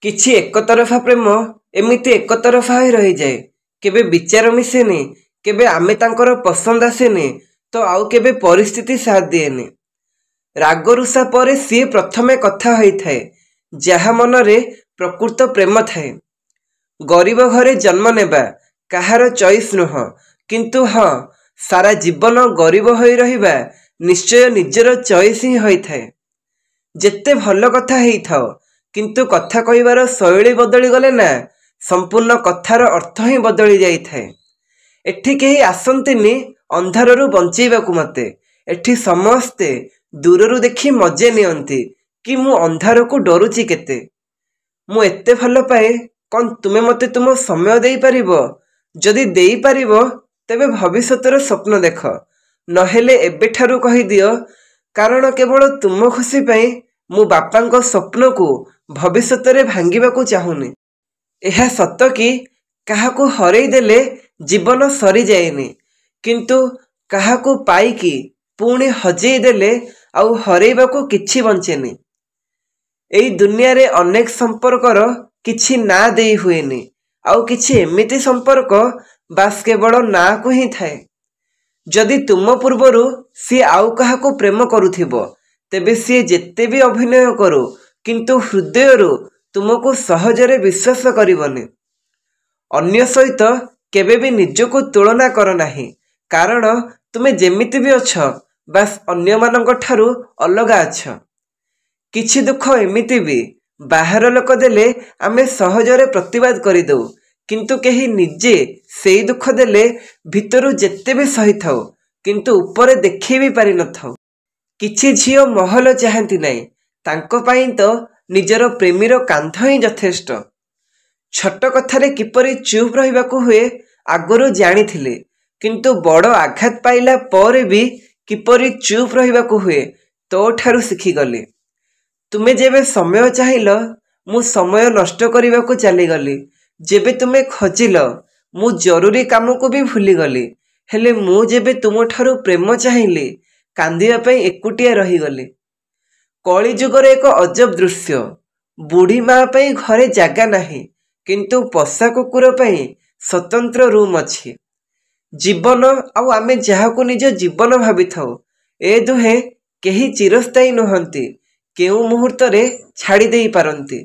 କିଛି ଏକତରଫା ପ୍ରେମ ଏମିତି ଏକତରଫା ହୋଇ ରହିଯାଏ। କେବେ ବିଚାର ମିଶେନି, କେବେ ଆମେ ତାଙ୍କର ପସନ୍ଦ ଆସେନି, ତ ଆଉ କେବେ ପରିସ୍ଥିତି ସାଥ ଦିଏନି। ରାଗରୁଷା ପରେ ସିଏ ପ୍ରଥମେ କଥା ହୋଇଥାଏ, ଯାହା ମନରେ ପ୍ରକୃତ ପ୍ରେମ ଥାଏ। ଗରିବ ଘରେ ଜନ୍ମ ନେବା କାହାର ଚଏସ୍ ନୁହଁ, କିନ୍ତୁ ହଁ, ସାରା ଜୀବନ ଗରିବ ହୋଇ ରହିବା ନିଶ୍ଚୟ ନିଜର ଚଏସ୍ ହିଁ ହୋଇଥାଏ। ଯେତେ ଭଲ କଥା ହେଇଥାଉ, କିନ୍ତୁ କଥା କହିବାର ଶୈଳୀ ବଦଳି ଗଲେ ନା, ସମ୍ପୂର୍ଣ୍ଣ କଥାର ଅର୍ଥ ହିଁ ବଦଳି ଯାଇଥାଏ। ଏଠି କେହି ଆସନ୍ତିନି ଅନ୍ଧାରରୁ ବଞ୍ଚେଇବାକୁ ମୋତେ। ଏଠି ସମସ୍ତେ ଦୂରରୁ ଦେଖି ମଜା ନିଅନ୍ତି କି ମୁଁ ଅନ୍ଧାରକୁ ଡରୁଛି କେତେ। ମୁଁ ଏତେ ଭଲ ପାଏ, କ'ଣ ତୁମେ ମୋତେ ତୁମ ସମୟ ଦେଇପାରିବ? ଯଦି ଦେଇପାରିବ, ତେବେ ଭବିଷ୍ୟତର ସ୍ୱପ୍ନ ଦେଖ, ନହେଲେ ଏବେଠାରୁ କହିଦିଅ, କାରଣ କେବଳ ତୁମ ଖୁସି ପାଇଁ ମୁଁ ବାପାଙ୍କ ସ୍ୱପ୍ନକୁ ଭବିଷ୍ୟତରେ ଭାଙ୍ଗିବାକୁ ଚାହୁଁନି। ଏହା ସତ କି କାହାକୁ ହରେଇ ଦେଲେ ଜୀବନ ସରିଯାଏନି, କିନ୍ତୁ କାହାକୁ ପାଇକି ପୁଣି ହଜେଇ ଦେଲେ ଆଉ ହରେଇବାକୁ କିଛି ବଞ୍ଚେନି। ଏଇ ଦୁନିଆରେ ଅନେକ ସମ୍ପର୍କର କିଛି ନାଁ ଦେଇ ହୁଏନି, ଆଉ କିଛି ଏମିତି ସମ୍ପର୍କ ବାସ୍ କେବଳ ନାଁକୁ ହିଁ ଥାଏ। ଯଦି ତୁମ ପୂର୍ବରୁ ସିଏ ଆଉ କାହାକୁ ପ୍ରେମ କରୁଥିବ, ତେବେ ସିଏ ଯେତେ ବି ଅଭିନୟ କରୁ, କିନ୍ତୁ ହୃଦୟରୁ ତୁମକୁ ସହଜରେ ବିଶ୍ୱାସ କରିବନି। ଅନ୍ୟ ସହିତ କେବେ ବି ନିଜକୁ ତୁଳନା କର ନାହିଁ, କାରଣ ତୁମେ ଯେମିତି ବି ଅଛ, ବାସ୍ ଅନ୍ୟମାନଙ୍କ ଠାରୁ ଅଲଗା ଅଛ। କିଛି ଦୁଃଖ ଏମିତି ବି ବାହାର ଲୋକ ଦେଲେ ଆମେ ସହଜରେ ପ୍ରତିବାଦ କରିଦେଉ, କିନ୍ତୁ କେହି ନିଜେ ସେଇ ଦୁଃଖ ଦେଲେ ଭିତରୁ ଯେତେ ବି ସହିଥାଉ, କିନ୍ତୁ ଉପରେ ଦେଖେଇ ବି ପାରିନଥାଉ। କିଛି ଝିଅ ମହଲ ଚାହାନ୍ତି ନାହିଁ, ତାଙ୍କ ପାଇଁ ତ ନିଜର ପ୍ରେମୀର କାନ୍ଧ ହିଁ ଯଥେଷ୍ଟ। ଛୋଟ କଥାରେ କିପରି ଚୁପ୍ ରହିବାକୁ ହୁଏ ଆଗରୁ ଜାଣିଥିଲେ, କିନ୍ତୁ ବଡ଼ ଆଘାତ ପାଇଲା ପରେ ବି କିପରି ଚୁପ୍ ରହିବାକୁ ହୁଏ ତୋ ଠାରୁ ଶିଖିଗଲି। ତୁମେ ଯେବେ ସମୟ ଚାହିଁଲ, ମୁଁ ସମୟ ନଷ୍ଟ କରିବାକୁ ଚାଲିଗଲି। ଯେବେ ତୁମେ ଖୋଜିଲ, ମୁଁ ଜରୁରୀ କାମକୁ ବି ଭୁଲିଗଲି। ହେଲେ ମୁଁ ଯେବେ ତୁମଠାରୁ ପ୍ରେମ ଚାହିଁଲି, କାନ୍ଦିବା ପାଇଁ ଏକୁଟିଆ ରହିଗଲି। କଳିଯୁଗର ଏକ ଅଜବ ଦୃଶ୍ୟ। ବୁଢ଼ୀ ମା ପାଇଁ ଘରେ ଜାଗା ନାହିଁ, କିନ୍ତୁ ପୋଷା କୁକୁର ପାଇଁ ସ୍ୱତନ୍ତ୍ର ରୁମ୍ ଅଛି। ଜୀବନ ଆଉ ଆମେ ଯାହାକୁ ନିଜ ଜୀବନ ଭାବିଥାଉ, ଏ ଦୁହେଁ କେହି ଚିରସ୍ଥାୟୀ ନୁହନ୍ତି, କେଉଁ ମୁହୂର୍ତ୍ତରେ ଛାଡ଼ି ଦେଇ ପାରନ୍ତି।